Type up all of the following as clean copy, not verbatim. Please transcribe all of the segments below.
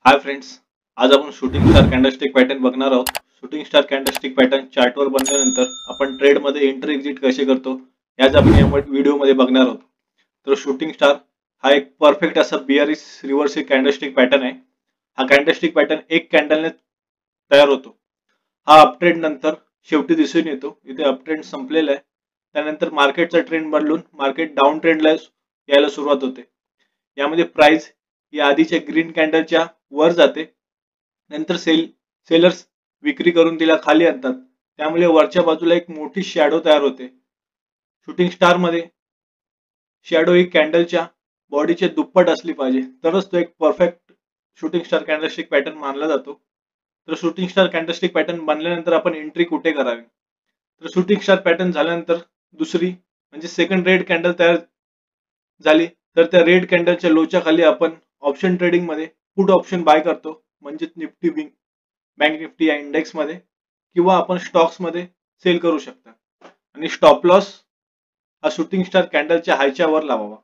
Hi friends, आज आपण shooting star candlestick pattern बघणार आहोत. शूटिंग स्टार कॅन्डलस्टिक पॅटर्न चार्टवर बनल्यानंतर आपण ट्रेडमध्ये एंट्री एक्झिट कसे करतो याच आपण या व्हिडिओमध्ये बघणार आहोत. तर शूटिंग स्टार हा एक परफेक्ट असा बिअरिश रिव्हर्स कॅन्डलस्टिक पॅटर्न आहे. हा कॅन्डलस्टिक पॅटर्न एक कॅन्डलने तयार होतो. हा अपट्रेंड नंतर शेवटी दिसून येतो. इथे अपट्रेंड संपलेला आहे. त्यानंतर मार्केटचा ट्रेंड बदलून मार्केट डाऊन ट्रेंडला यायला सुरुवात होते. यामध्ये प्राइस ही आधीच्या ग्रीन कॅन्डलच्या वर जाते. नंतर सेलर्स विक्री करून तिला खाली आणतात. त्यामुळे वरच्या बाजूला एक मोठी शॅडो तयार होते. शूटिंग स्टार मध्ये शॅडो ही कॅन्डलच्या बॉडीचे दुप्पट असली पाहिजे, तरच तो एक perfect shooting star candlestick pattern मानला जातो. तर शूटिंग स्टार कॅन्डलस्टिक पॅटर्न बनल्यानंतर आपण एंट्री कुठे करावी? तर शूटिंग स्टार पॅटर्न झाल्यानंतर दुसरी म्हणजे सेकंड रेड कॅन्डल तयार झाली, तर त्या रेड कॅन्डलच्या लोच्या खाली आपण ऑप्शन ट्रेडिंग मध्ये पुट ऑप्शन बाय करतो. म्हणजे निफ्टी बँक निफ्टी या इंडेक्स मध्ये किंवा आपण स्टॉक्स मध्ये सेल करू शकता. आणि स्टॉप लॉस हा शूटिंग स्टार कॅन्डलच्या हायच्या वर लावावा.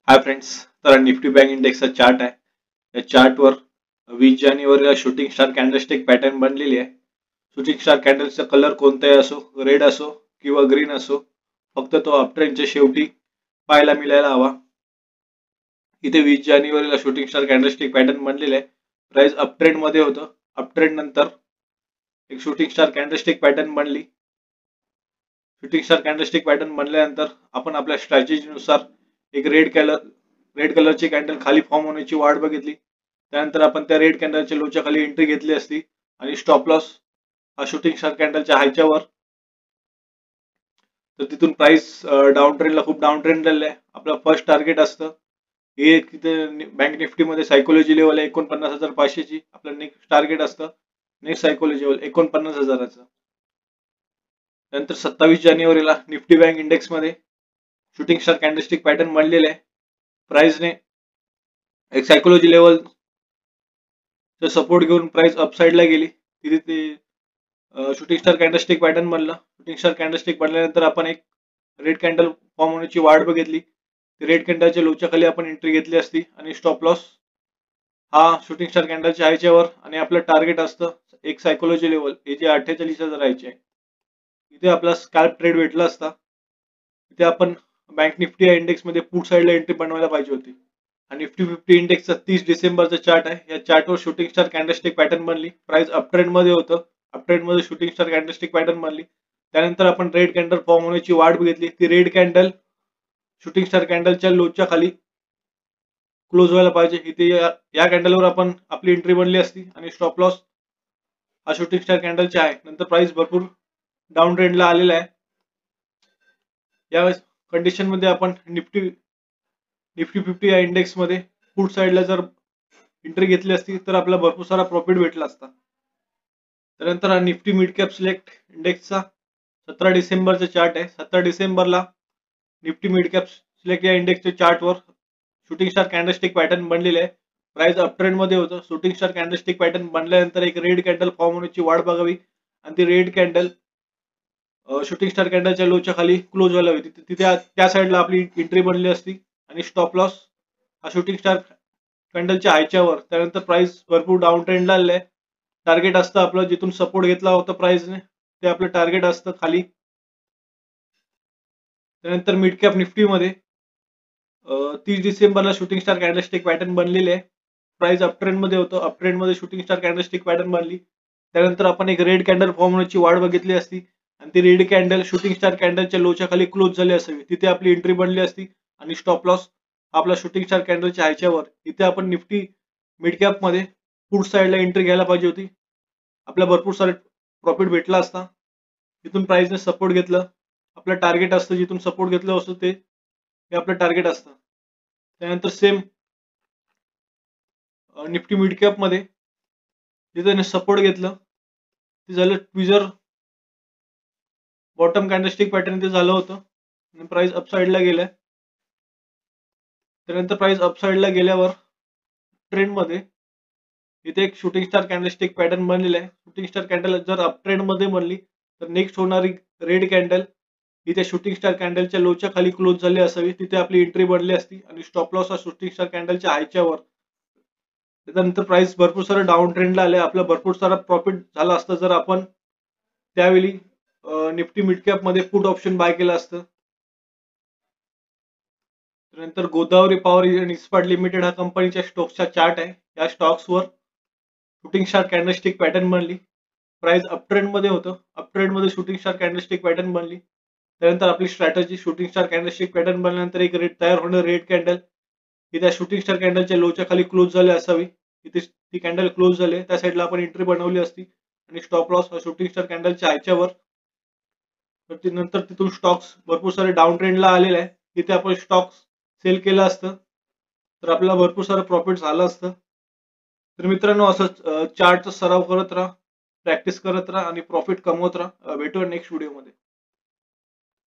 हाय फ्रेंड्स, तर निफ्टी बँक इंडेक्सचा चार्ट आहे. या चार्टवर 20 जानेवारीला शूटिंग स्टार कॅन्डलस्टिक पॅटर्न बनलेली आहे. शूटिंग स्टार कॅन्डलचा कलर कोणताही असो, रेड असो किंवा ग्रीन असो, फक्त तो अपट्रेंडच्या शेवटी पाहायला मिळायला हवा. इथे 20 जानेवारीला शूटिंग स्टार कॅन्डलस्टिक पॅटर्न बनलेले आहे. प्राइस अपट्रेंड मध्ये होतं. अपट्रेंड नंतर एक शूटिंग स्टार कॅन्डलस्टिक पॅटर्न बनली. शूटिंग स्टार कॅन्डलस्टिक पॅटर्न बनल्यानंतर आपण आपल्या स्ट्रॅटेजीनुसार एक रेड कलरची कॅन्डल खाली फॉर्म होण्याची वाट बघितली. त्यानंतर आपण त्या रेड कॅन्डलच्या लोच्या खाली एंट्री घेतली असती आणि स्टॉप लॉस हा शूटिंग स्टार कॅन्डलच्या हायच्या वर. तर तिथून प्राइस डाऊन ट्रेंडला खूप डाऊन ट्रेंड झालेला आहे. आपलं फर्स्ट टार्गेट असतं हे तिथे बँक निफ्टी मध्ये सायकोलॉजी लेवल आहे 49,500 ची. आपलं नेक्स्ट टार्गेट असतं नेक्स्ट सायकोलॉजी लेवल 49,000चं. नंतर 27 जानेवारीला निफ्टी बँक इंडेक्स मध्ये शूटिंग स्टार कॅन्डलस्टिक पॅटर्न बनलेले आहे. प्राइसने एक सायकोलॉजी लेवल सपोर्ट घेऊन प्राइस अपसाइडला गेली. तिथे ते शूटिंग स्टार कॅन्डलस्टिक पॅटर्न बनलं. शूटिंग स्टार कॅन्डलस्टिक बनल्यानंतर आपण एक रेड कॅन्डल फॉर्म होण्याची वाट बघितली. रेड कॅन्डलच्या लोच्या खाली आपण एंट्री घेतली असती आणि स्टॉप लॉस हा शूटिंग स्टार कॅन्डलच्या हायच्यावर आणि आपलं टार्गेट असतं एक सायकोलॉजी लेवल हे जे 48,000 आहे. इथे आपला स्कॅल्प ट्रेड भेटला असता. इथे आपण बँक निफ्टी या इंडेक्स मध्ये पुट साइडला एंट्री बनवायला पाहिजे होती. आणि निफ्टी 50 इंडेक्सचा 30 डिसेंबरचा चार्ट आहे. या चार्टवर शूटिंग स्टार कॅन्डलस्टिक पॅटर्न बनली. प्राइस अपट्रेंड मध्ये होतं. अपट्रेंड मध्ये शूटिंग स्टार कॅन्डलस्टिक पॅटर्न बनली. त्यानंतर आपण रेड कॅन्डल फॉर्म होण्याची वाट बघितली. ती रेड कॅन्डल शूटिंग स्टार कॅन्डलच्या लोच्या खाली क्लोज व्हायला पाहिजे. इथे या कॅन्डलवर आपण आपली एंट्री बनली असती आणि स्टॉप लॉस हा शूटिंग स्टार कॅन्डलचा आहे. नंतर प्राइस भरपूर डाऊन ट्रेंडला आलेला आहे. या कंडिशन मध्ये आपण निफ्टी 50 या इंडेक्स मध्ये पुट साइडला जर एंट्री घेतली असती तर आपल्याला भरपूर सारा प्रॉफिट भेटला असता. त्यानंतर हा निफ्टी मिड कॅप सिलेक्ट इंडेक्सचा 17 डिसेंबरचा चार्ट आहे. 17 डिसेंबरला निफ्टी मिड कॅप सिलेक्ट या इंडेक्सच्या चार्टवर शूटिंग स्टार कॅन्डलस्टिक पॅटर्न बनलेले आहे. प्राइस अपट्रेंड मध्ये होतं. शूटिंग स्टार कॅन्डलस्टिक पॅटर्न बनल्यानंतर एक रेड कॅन्डल फॉर्म होण्याची वाट बघावी आणि ती रेड कॅन्डल शूटिंग स्टार कॅन्डलच्या लोच्या खाली क्लोज व्हायला हवी. तिथे त्या साईडला आपली एंट्री बनली असती आणि स्टॉप लॉस हा शूटिंग स्टार कॅन्डलच्या हायच्यावर. त्यानंतर प्राइस भरपूर डाऊन ट्रेंडला आलेला आहे. टार्गेट असतं आपलं जिथून सपोर्ट घेतला होता प्राइसने ते आपलं टार्गेट असतं खाली. त्यानंतर मिड कॅप निफ्टी मध्ये 30 डिसेंबरला शूटिंग स्टार कॅन्डलस्टिक पॅटर्न बनलेले आहे. प्राइस अपट्रेंड मध्ये होतं. अपट्रेंड मध्ये शूटिंग स्टार कॅन्डलस्टिक पॅटर्न बनली. त्यानंतर आपण एक रेड कॅन्डल फॉर्म होण्याची वाट बघितली असती आणि ती रेड कॅन्डल शूटिंग स्टार कॅन्डलच्या लोच्या खाली क्लोज झाली असावी. तिथे आपली एंट्री बनली असती आणि स्टॉप लॉस आपला शूटिंग स्टार कॅन्डलच्या हायच्यावर. इथे आपण निफ्टी मिड कॅप मध्ये पुट साइडला एंट्री घ्यायला पाहिजे होती. आपला भरपूर सारे प्रॉफिट भेटला असता. तिथून प्राइसने सपोर्ट घेतलं. आपलं टार्गेट असतं जिथून सपोर्ट घेतलं असतं ते आपलं टार्गेट असतं. त्यानंतर सेम निफ्टी मिड कॅप मध्ये जिथे सपोर्ट घेतलं ते झालं ट्विझर बॉटम कॅन्डलस्टिक पॅटर्न ते झालं होतं आणि प्राइस अपसाइडला गेलाय. त्यानंतर प्राइस अपसाइडला गेल्यावर ट्रेंड मध्ये इथे एक शूटिंग स्टार कॅन्डलस्टिक पॅटर्न बनलेला आहे. शूटिंग स्टार कॅन्डल जर अप ट्रेंड मध्ये बनली तर नेक्स्ट होणारी रेड कॅन्डल इथे शूटिंग स्टार कॅन्डलच्या लोच्या खाली क्लोज झाली असावी. तिथे आपली एंट्री बनली असती आणि स्टॉप लॉस हा शूटिंग स्टार कॅन्डलच्या हायच्यावर त्याच्यानंतर प्राइस भरपूर सारं डाऊन ट्रेंडला आले, आपला भरपूर सारा प्रॉफिट झाला असतं जर आपण त्यावेळी निफ्टी मिड कॅप मध्ये पुट ऑप्शन बाय केलं असतं. त्यानंतर Godavari power and Ispat limited हा कंपनीच्या स्टॉक्सचा चार्ट आहे. या स्टॉक्सवर शूटिंग स्टार कॅन्डलस्टिक पॅटर्न बनली. प्राइस अप ट्रेंड मध्ये होतं, अप ट्रेंड मध्ये शूटिंग स्टार कॅन्डलस्टिक पॅटर्न बनली. त्यानंतर आपली strategy shooting star candlestick pattern बनल्यानंतर एक रेड तयार होणं रेड कॅन्डल ही त्या शूटिंग स्टार कॅन्डलच्या लोच्या खाली क्लोज झाली असावी. इथे ती कॅन्डल क्लोज झाली, त्या साईडला आपण एंट्री बनवली असती आणि स्टॉप लॉस शूटिंग स्टार कॅन्डलच्या ह्याच्यावर. तर नंतर तिथून स्टॉक्स भरपूर सारे डाऊन ट्रेंडला आलेले आहे, तिथे आपण स्टॉक्स सेल केलं असतं तर आपल्याला भरपूर सारं प्रॉफिट झालं असतं. तर मित्रांनो असं चार्टचा सराव करत राहा, प्रॅक्टिस करत राहा आणि प्रॉफिट कमवत राहा. भेटूया नेक्स्ट व्हिडिओमध्ये.